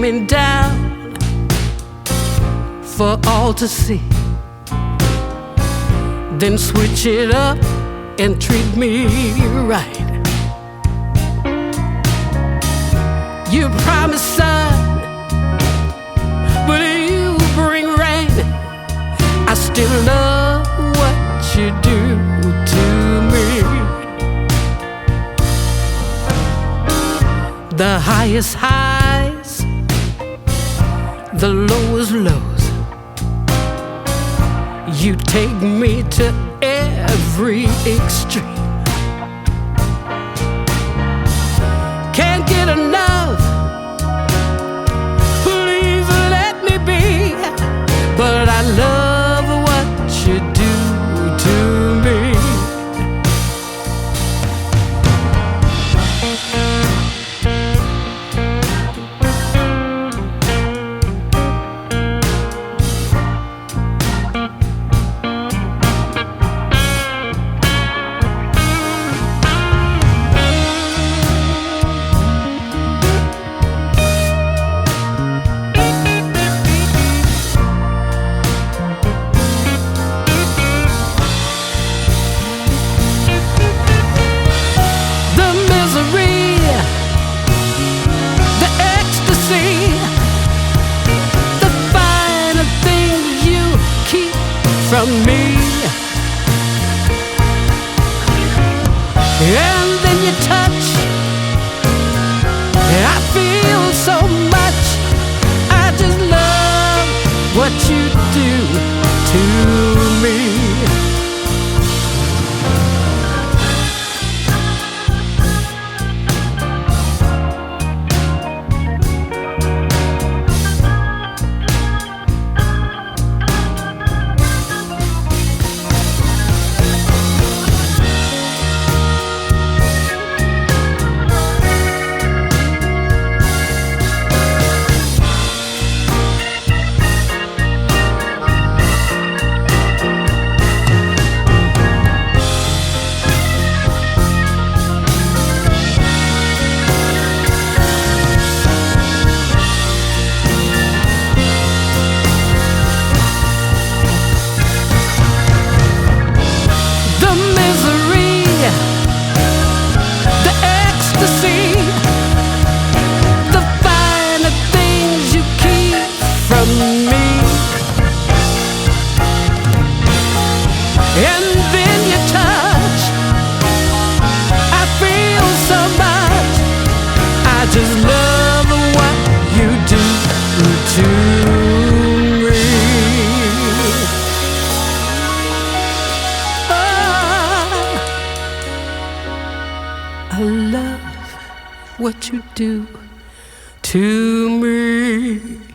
coming down for all to see. Then switch it up and treat me right. You promised sun, but you bring rain. I still love what you do to me. The highest highs, the lowest lows. You take me to every extreme. Can't get enough, please let me be. But I love what you do to me. From me, and then you touch, and I feel so much. I just love what you do to me. And then you touch, I feel so much. I just love what you do to me. Oh, I love what you do to me.